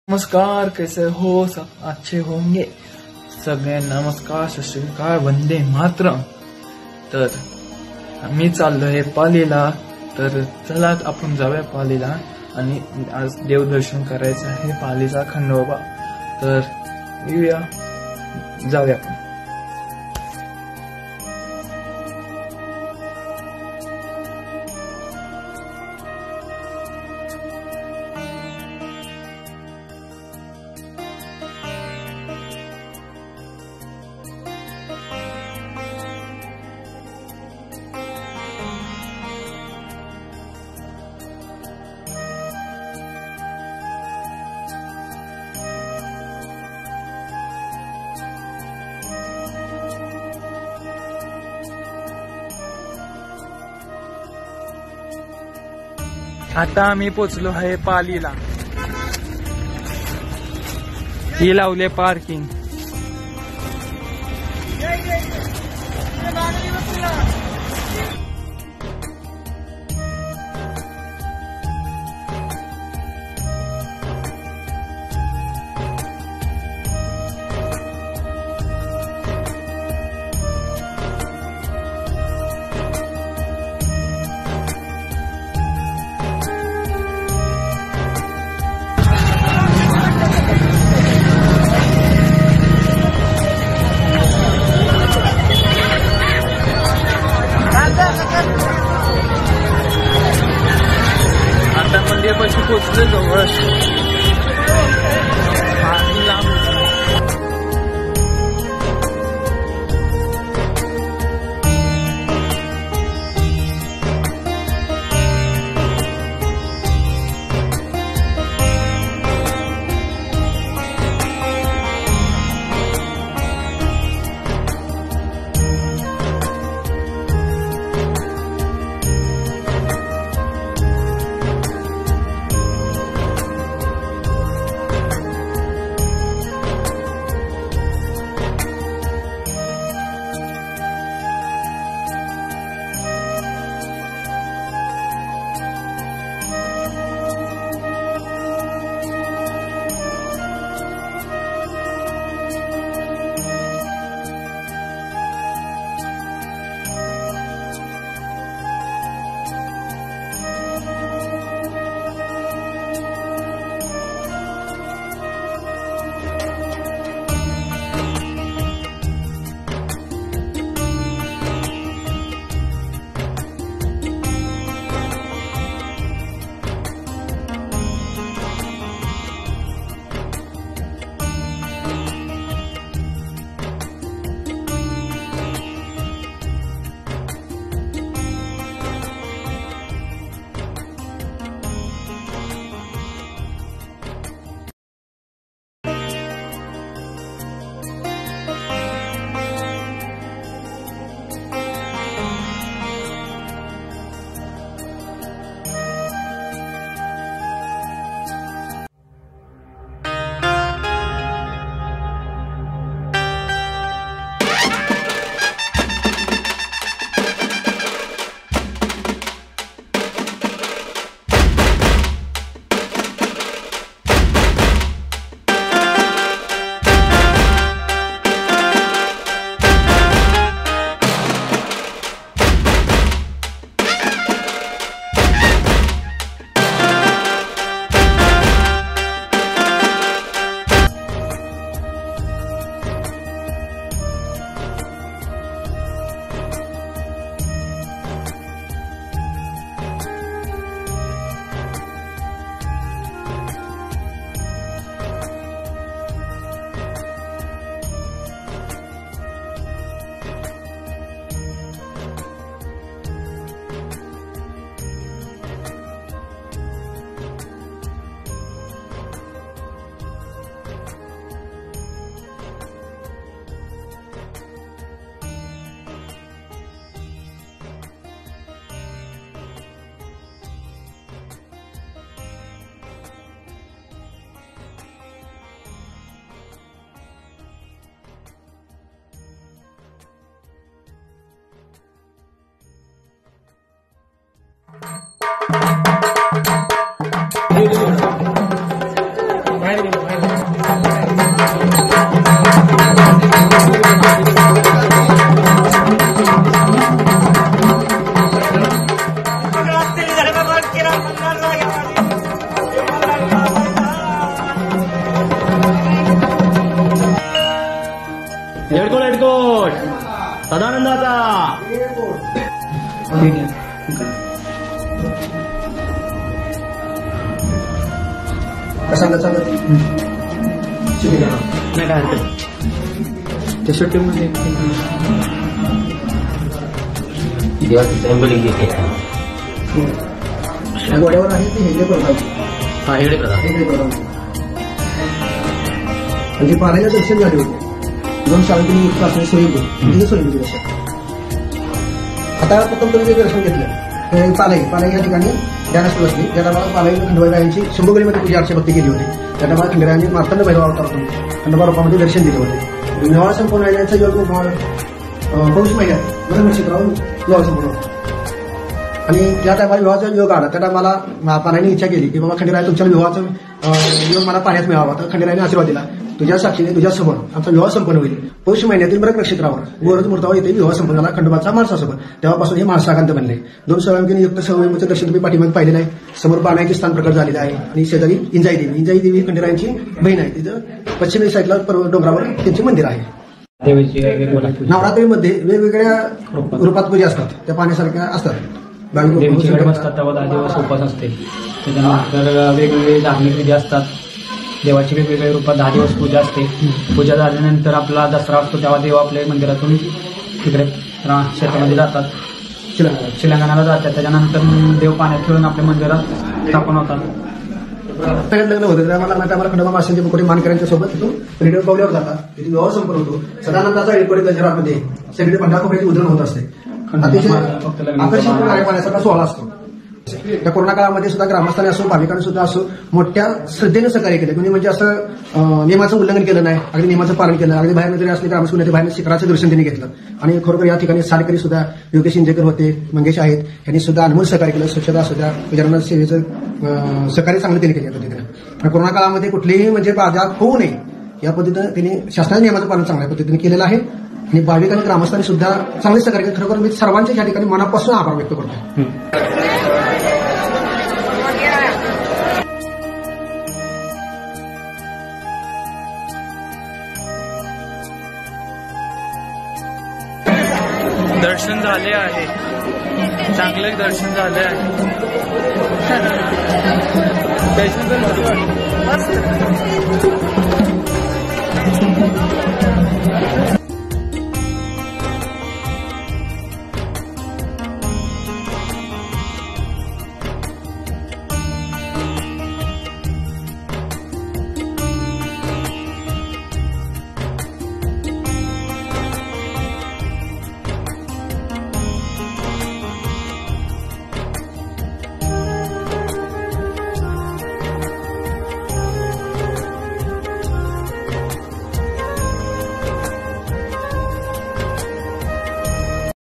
नमस्कार, कैसे हो सब? अच्छे होंगे सगळे. नमस्कार, सत श्री अकाल, वंदे मातरम. तर मी चाललोय पालीला. तर चला आपण जाऊया पालीला आणि आज देवदर्शन करायचं आहे पालीचा खंडोबा. तर येऊया, जाऊया आपण. आता आम्ही पोचलो आहे पालीला. ही लावले पार्किंग. आता मंदिरापाशी पोचले जवळ. बाहेर सदानंदाचा नाही काय हरकत त्या सुट्टीमध्ये गोड्यावर आहे ते हेगडे प्रधान. हा हेगडे प्रधान म्हणजे पारायला दर्शन झाले होते. 2 शाळेतून युक्त असणे सोयी सोयी दर्शन. आता प्रथम तुम्ही जे दर्शन घेतलं पालाई या ठिकाणी ज्ञानास बसली. त्या टायमाला पालाई खंडोबाईरायांची शंभुगलीमध्ये पूजा अर्चाभक्ती केली होती. त्या टायमाला खंडेरायांनी मार्तंड भैरव अवतारातून खंडोबा रूपामध्ये दर्शन दिले होते. विवाह संपूर्ण राहिल्याचा योग पौष महिन्यात नक्षत्रावर विवाह संपूर्ण होता. आणि ज्या टायमाला विवाहाचा योग आला त्या टायमाला पाण्याने इच्छा केली की बाबा खंडेराय तुमच्या विवाहाचा योग मला पाण्यात मिळावा. तर खंडेरायाने आशीर्वाद दिला तुझ्या साक्षीने तुझ्या समोर आमचा विवाह संपन्न होईल. पौष महिन्यातील मृग नक्षत्रावर गोरज मुहूर्तावर येथे विवाह संपन्न झाला खंडोबाचा माणसासोबत. तेव्हापासून हे माणसाकांत बनले. 2 सोळांकीने युक्त सवयीचं दर्शन तुम्ही पाठीमागे पाहिलेलं आहे. समोर पाण्याचे स्थान प्रकट झालेलं आहे. आणि शेजारी इंजाई देवी खंडेरायांची बहीण आहे. तिथं पश्चिमेच्या साईडला डोंगरावर त्यांचे मंदिर आहे. नवरात्रीमध्ये वेगवेगळ्या रूपात पूजा असतात. त्या पाण्यासारख्या असतात. देवीची बसतात तेव्हा 10 दिवस उपवास असते. त्याच्यानंतर वेगवेगळे धार्मिक विधी असतात. देवाची वेगवेगळ्या रूपात 10 दिवस पूजा असते. पूजा झाल्यानंतर आपला दसरा असतो तेव्हा देव आपल्या मंदिरातून तिकडे शेतामध्ये जातात. शिलांगणाला जातात. त्याच्यानंतर देव पाण्यात खेळून आपल्या मंदिरात स्थापन होतात. लग्न होतं त्याला खंडोबा माशांचे मुकोटे मानकऱ्यांच्या सोबत तिथून रेडिओ पावल्यावर जातात. तिथे विवाह संपन्न होतो. सदानंदाचा एळकोडी गंजरामध्ये सगळे पंधरा कोपऱ्याची उधळण होत असते. अतिशय आकर्षक पाण्याचा सोहळा असतो. त्या कोरोना काळामध्ये सुद्धा ग्रामस्थांनी असो भाविकांनी सुद्धा असो मोठ्या श्रद्धेने सहकार्य केलं. म्हणजे असं नियमाचं उल्लंघन केलं नाही. अगदी नियमाचं पालन केलं. अगदी बाहेर जरी असले ग्रामस्थ बाहेर शिखराचं दर्शन त्यांनी घेतलं. आणि खरोखर या ठिकाणी सारकरी सुद्धा योगेश इंजेकर होते मंगेश आहेत यांनी सुद्धा अनमोल सहकार्य केलं. स्वच्छता सुद्धा विचारांना सेवेचं सहकार्य चांगलं त्यांनी केलं होतं तिथे. कोरोना काळामध्ये कुठलीही म्हणजे बाधा होऊ नये या पद्धतीनं त्यांनी शासनाच्या नियमाचं पालन चांगल्या पद्धतीने केलेलं आहे. आणि भाविक आणि ग्रामस्थांनी सुद्धा चांगले सहकार्य केले. खरोखर मी सर्वांच्या या ठिकाणी मनापासून आभार व्यक्त करतो. दर्शन झाले आहे. चांगले दर्शन झाले आहे. दर्शन तर